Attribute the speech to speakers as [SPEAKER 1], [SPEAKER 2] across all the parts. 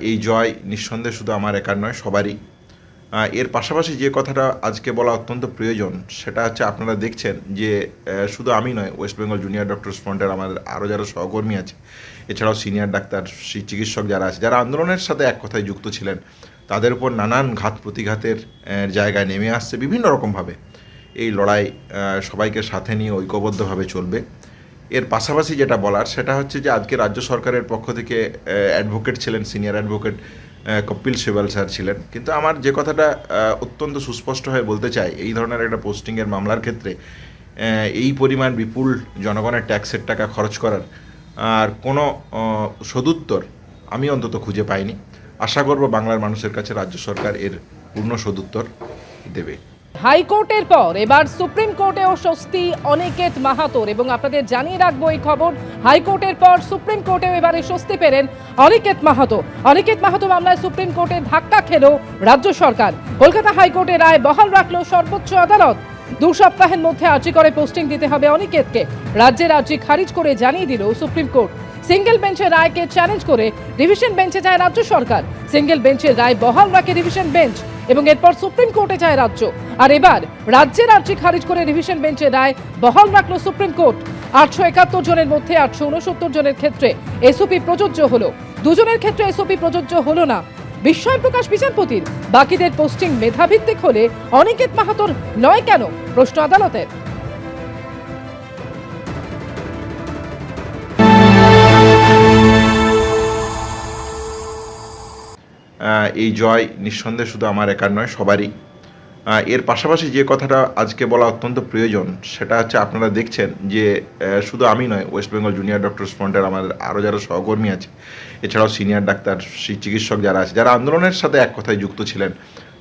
[SPEAKER 1] এই জয় নিঃসন্দেহে শুধু আমার একার নয়, সবারই। এর পাশাপাশি যে কথাটা আজকে বলা অত্যন্ত প্রয়োজন সেটা হচ্ছে, আপনারা দেখছেন যে শুধু আমি নয়, ওয়েস্ট বেঙ্গল জুনিয়র ডক্টরস ফ্রন্টের আমাদের আরও যারা সহকর্মী আছে, এছাড়াও সিনিয়র ডাক্তার, চিকিৎসক যারা আছে, যারা আন্দোলনের সাথে এক কথায় যুক্ত ছিলেন, তাদের উপর নানান ঘাত প্রতিঘাতের জায়গায় নেমে আসছে বিভিন্ন রকমভাবে। এই লড়াই সবাইকে সাথে নিয়ে ঐক্যবদ্ধভাবে চলবে। এর পাশাপাশি যেটা বলার সেটা হচ্ছে যে, আজকে রাজ্য সরকারের পক্ষ থেকে অ্যাডভোকেট ছিলেন, senior advocate Kapil Sibal sir ছিলেন। কিন্তু আমার যে কথাটা অত্যন্ত সুস্পষ্ট হয়ে বলতে চাই, এই ধরনের একটা পোস্টিংয়ের মামলার ক্ষেত্রে এই পরিমাণ বিপুল জনগণের ট্যাক্সের টাকা খরচ করার আর কোনো সদুত্তর আমি অন্তত খুঁজে পাইনি। আশা করব বাংলার মানুষের কাছে রাজ্য সরকার এর পূর্ণ সদুত্তর দেবে।
[SPEAKER 2] হাইকোর্টের পর এবার সুপ্রিম কোর্টেও স্বস্তি অনিকেত মাহাতোর, এবং আপনাদের জানিয়ে রাখবো এই খবর, হাইকোর্টের পর সুপ্রিম কোর্টেও এবারে স্বস্তি পেলেন অনিকেত মাহাতো। অনিকেত মাহাতো মামলায় সুপ্রিম কোর্টে ধাক্কা খেল রাজ্য সরকার। কলকাতা হাইকোর্টের রায় বহাল রাখল সর্বোচ্চ আদালত। 2 সপ্তাহের মধ্যে আর্জি করে পোস্টিং দিতে হবে অনিকেতকে। রাজ্যের আর্জি খারিজ করে জানিয়ে দিল সুপ্রিম কোর্ট। সিঙ্গেল বেঞ্চের রায়কে চ্যালেঞ্জ করে ডিভিশন বেঞ্চে যায় রাজ্য সরকার। সিঙ্গেল বেঞ্চের রায় বহাল রাখে ডিভিশন বেঞ্চ এবং এরপর সুপ্রিম কোর্টে যায় রাজ্য। আর এবার রাজ্যের আর্জি খারিজ করে ডিভিশন বেঞ্চের রায় বহাল রাখল সুপ্রিম কোর্ট। 871 জনের মধ্যে 869 জনের ক্ষেত্রে এসওপি প্রযোজ্য হলো, 2 জনের ক্ষেত্রে এসওপি প্রযোজ্য হলো না। বিস্ময় প্রকাশ বিচারপতির। বাকিদের পোস্টিং মেধাভিত্তিক হলে অনিকেত মাহাতোর নয় কেন, প্রশ্ন আদালতের।
[SPEAKER 1] এই জয় নিঃসন্দেহে শুধু আমার একার নয়, সবারই। এর পাশাপাশি যে কথাটা আজকে বলা অত্যন্ত প্রয়োজন সেটা হচ্ছে, আপনারা দেখছেন যে শুধু আমি নয়, ওয়েস্ট বেঙ্গল জুনিয়র ডক্টরস ফ্রন্টের আমাদের আরও যারা সহকর্মী আছে, এছাড়াও সিনিয়র ডাক্তার, চিকিৎসক যারা আছে, যারা আন্দোলনের সাথে এক কথায় যুক্ত ছিলেন,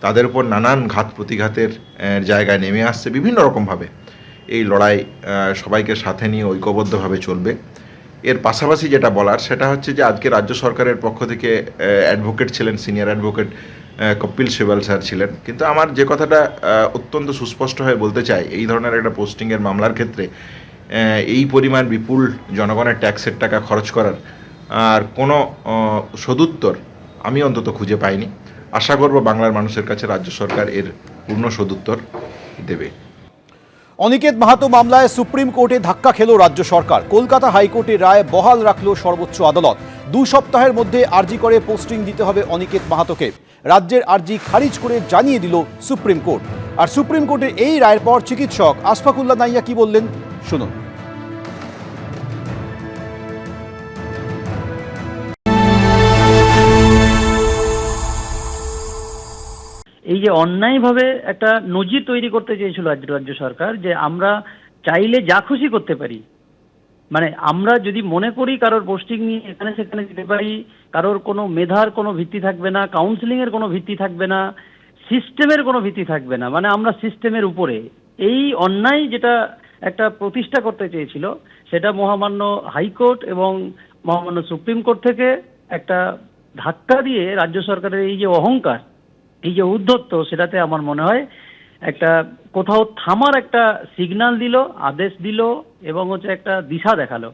[SPEAKER 1] তাদের উপর নানান ঘাত প্রতিঘাতের জায়গায় নেমে আসছে বিভিন্ন রকমভাবে। এই লড়াই সবাইকে সাথে নিয়ে ঐক্যবদ্ধভাবে চলবে। এর পাশাপাশি যেটা বলার সেটা হচ্ছে যে, আজকে রাজ্য সরকারের পক্ষ থেকে অ্যাডভোকেট ছিলেন, senior advocate Kapil Sibal sir ছিলেন। কিন্তু আমার যে কথাটা অত্যন্ত সুস্পষ্ট হয়ে বলতে চাই, এই ধরনের একটা পোস্টিংয়ের মামলার ক্ষেত্রে এই পরিমাণ বিপুল জনগণের ট্যাক্সের টাকা খরচ করার আর কোনো সদুত্তর আমি অন্তত খুঁজে পাইনি। আশা করব বাংলার মানুষের কাছে রাজ্য সরকার এর পূর্ণ সদুত্তর দেবে।
[SPEAKER 3] অনিকেত মাহাতো মামলায় সুপ্রিম কোর্টে ধাক্কা খেল রাজ্য সরকার। কলকাতা হাইকোর্টের রায় বহাল রাখল সর্বোচ্চ আদালত। 2 সপ্তাহের মধ্যে আর্জি করে পোস্টিং দিতে হবে অনিকেত মাহাতোকে। রাজ্যের আর্জি খারিজ করে জানিয়ে দিল সুপ্রিম কোর্ট। আর সুপ্রিম কোর্টের এই রায়ের পর চিকিৎসক আশফাকুল্লাহ নাইয়া কি বললেন শুনুন।
[SPEAKER 4] এই যে অন্যায়ভাবে একটা নজির তৈরি করতে চেয়েছিল রাজ্য সরকার, যে আমরা চাইলে যা খুশি করতে পারি, মানে আমরা যদি মনে করি কারোর পোস্টিং নিয়ে এখানে সেখানে দিতে পারি, কারোর কোনো মেধার কোনো ভিত্তি থাকবে না, কাউন্সিলিং এর কোনো ভিত্তি থাকবে না, সিস্টেমের কোনো ভিত্তি থাকবে না, মানে আমরা সিস্টেমের উপরে, এই অন্যায় যেটা একটা প্রতিষ্ঠা করতে চেয়েছিল, সেটা মহামান্য হাইকোর্ট এবং মহামান্য সুপ্রিম কোর্ট থেকে একটা ধাক্কা দিয়ে রাজ্য সরকারের এই যে অহংকার, এই যে উদ্ধত্ত, সেটাতে আমার মনে হয় একটা কোথাও থামার একটা সিগন্যাল দিল, আদেশ দিল এবং হচ্ছে একটা দিশা দেখালো।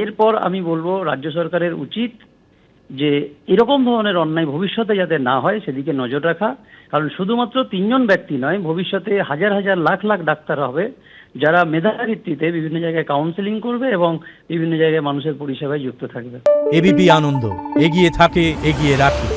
[SPEAKER 4] এরপর আমি বলবো রাজ্য সরকারের উচিত যে এরকম ধরনের অন্যায় ভবিষ্যতে যাতে না হয় সেদিকে নজর রাখা। কারণ শুধুমাত্র 3 জন ব্যক্তি নয়, ভবিষ্যতে হাজার হাজার লাখ লাখ ডাক্তার হবে যারা মেধার ভিত্তিতে বিভিন্ন জায়গায় কাউন্সেলিং করবে এবং বিভিন্ন জায়গায় মানুষের পরিষেবায় যুক্ত থাকবে।
[SPEAKER 5] এবিপি আনন্দ, এগিয়ে থাকে, এগিয়ে রাখে।